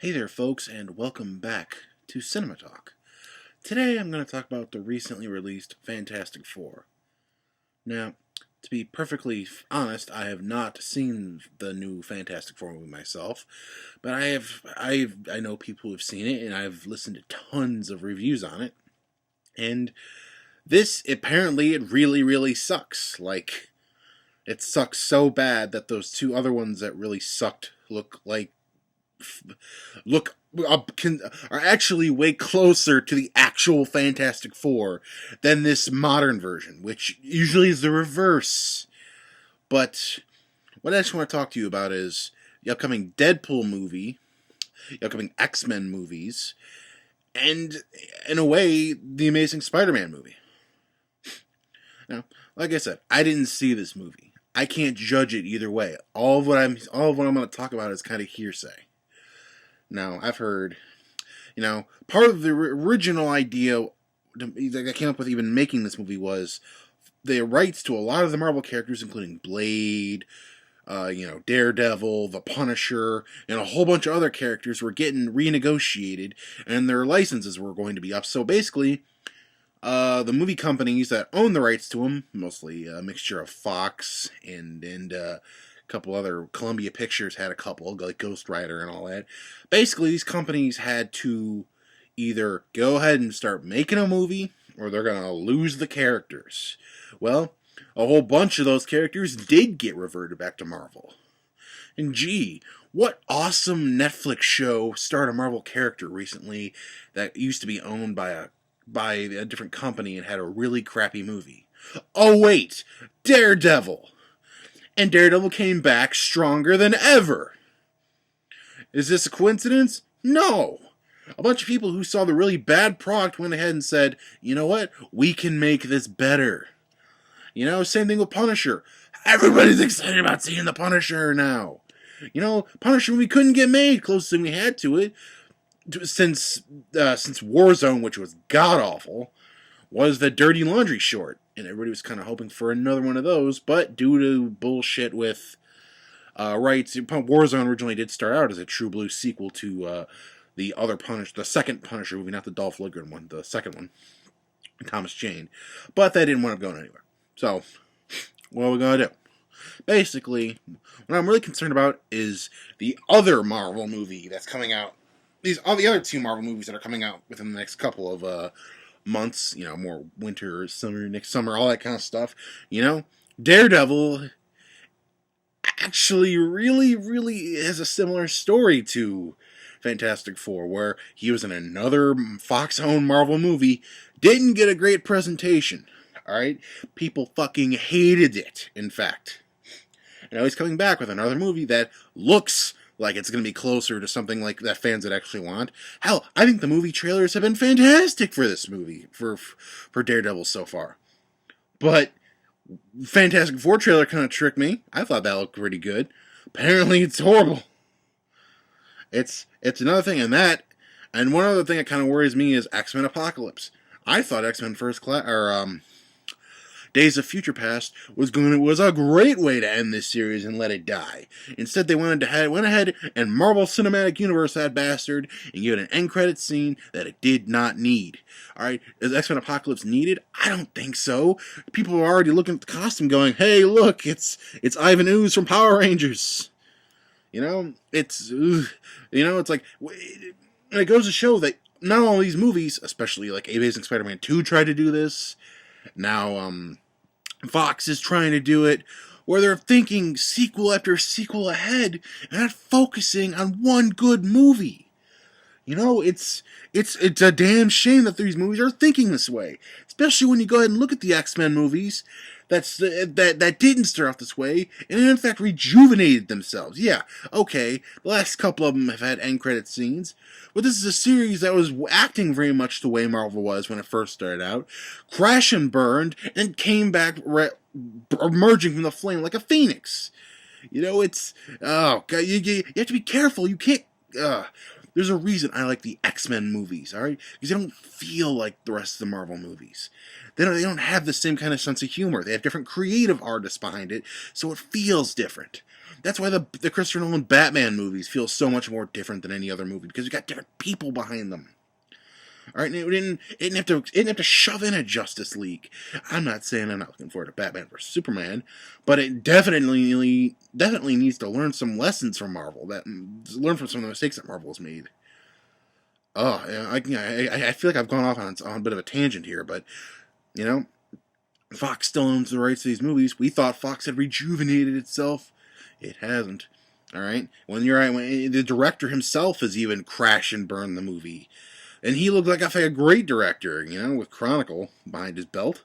Hey there, folks, and welcome back to Cinema Talk. Today I'm going to talk about the recently released Fantastic Four. Now, to be perfectly honest, I have not seen the new Fantastic Four movie myself, but I know people who have seen it, and I've listened to tons of reviews on it. And this apparently it really sucks. Like, it sucks so bad that those two other ones that really sucked look are actually way closer to the actual Fantastic Four than this modern version, which usually is the reverse. But what I just want to talk to you about is the upcoming Deadpool movie, the upcoming X-Men movies, and, in a way, the Amazing Spider-Man movie. Now, like I said, I didn't see this movie. I can't judge it either way. All of what I'm going to talk about is kind of hearsay. Now, I've heard, part of the original idea that I came up with even making this movie was the rights to a lot of the Marvel characters, including Blade, Daredevil, the Punisher, and a whole bunch of other characters were getting renegotiated, and their licenses were going to be up. So basically, the movie companies that own the rights to them, mostly a mixture of Fox and couple other, Columbia Pictures had a couple, like Ghost Rider and all that. Basically, these companies had to either go ahead and start making a movie, or they're going to lose the characters. Well, a whole bunch of those characters did get reverted back to Marvel. And gee, what awesome Netflix show starred a Marvel character recently that used to be owned by a different company and had a really crappy movie? Oh wait, Daredevil! And Daredevil came back stronger than ever. Is this a coincidence? No. A bunch of people who saw the really bad product went ahead and said, you know what? We can make this better. Same thing with Punisher. Everybody's excited about seeing the Punisher now. Punisher movie couldn't get made. Closest thing we had to it since Warzone, which was god-awful, was the Dirty Laundry short. And everybody was kind of hoping for another one of those, but due to bullshit with rights, Warzone originally did start out as a True Blue sequel to the second Punisher movie, not the Dolph Lundgren one, the second one, Thomas Jane. But that didn't wind up going anywhere. So, what are we going to do? Basically, what I'm really concerned about is the other Marvel movie that's coming out. All the other two Marvel movies that are coming out within the next couple of months, more winter, summer, next summer, all that kind of stuff. Daredevil actually really has a similar story to Fantastic Four, where he was in another Fox-owned Marvel movie, didn't get a great presentation. Alright? People fucking hated it, in fact. And now he's coming back with another movie that looks like it's going to be closer to something like that fans would actually want. Hell, I think the movie trailers have been fantastic for this movie, for Daredevil so far. But Fantastic Four trailer kind of tricked me. I thought that looked pretty good. Apparently it's horrible. It's another thing, and one other thing that kind of worries me is X-Men Apocalypse. I thought X-Men First Class, Days of Future Past was a great way to end this series and let it die. Instead, they went ahead and Marvel Cinematic Universe that bastard and gave it an end credit scene that it did not need. Alright, is X-Men Apocalypse needed? I don't think so. People are already looking at the costume going, hey, look, it's Ivan Ooze from Power Rangers. It's like, and it goes to show that not all these movies, especially like Amazing Spider-Man 2 tried to do this. Now, Fox is trying to do it, where they're thinking sequel after sequel ahead and not focusing on one good movie. It's a damn shame that these movies are thinking this way, especially when you go ahead and look at the X-Men movies. That didn't start off this way, and in fact rejuvenated themselves. Yeah, okay, the last couple of them have had end credit scenes, but this is a series that was acting very much the way Marvel was when it first started out, crashed and burned, and came back emerging from the flame like a phoenix. You have to be careful. You can't. There's a reason I like the X-Men movies, all right? Because they don't feel like the rest of the Marvel movies. They don't have the same kind of sense of humor. They have different creative artists behind it, so it feels different. That's why the Christopher Nolan Batman movies feel so much more different than any other movie, because you got different people behind them. All right, it didn't have to shove in a Justice League. I'm not saying I'm not looking forward to Batman vs Superman, but it definitely needs to learn some lessons from Marvel. Learn from some of the mistakes that Marvel has made. Oh, I feel like I've gone off on a bit of a tangent here, but you know, Fox still owns the rights to these movies. We thought Fox had rejuvenated itself. It hasn't. All right, when the director himself has even crashed and burned the movie. And he looked like a great director, with Chronicle behind his belt.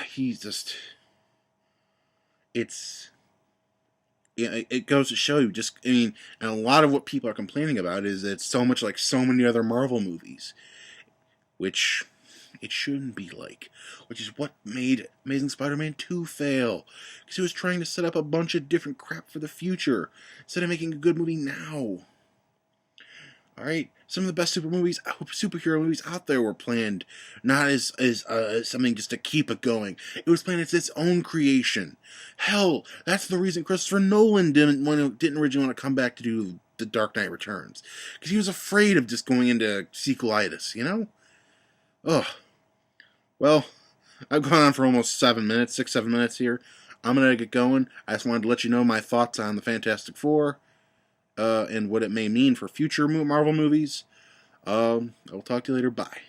He's just... It goes to show you, and a lot of what people are complaining about is that it's so much like so many other Marvel movies. Which it shouldn't be like. Which is what made Amazing Spider-Man 2 fail. Because he was trying to set up a bunch of different crap for the future, instead of making a good movie now. Alright, some of the best superhero movies out there were planned not as something just to keep it going. It was planned as its own creation. Hell, that's the reason Christopher Nolan didn't originally want to come back to do The Dark Knight Returns. Because he was afraid of just going into sequelitis, Ugh. Well, I've gone on for almost 7 minutes, 6-7 minutes here. I'm going to get going. I just wanted to let you know my thoughts on the Fantastic Four. And what it may mean for future Marvel movies. I'll talk to you later. Bye.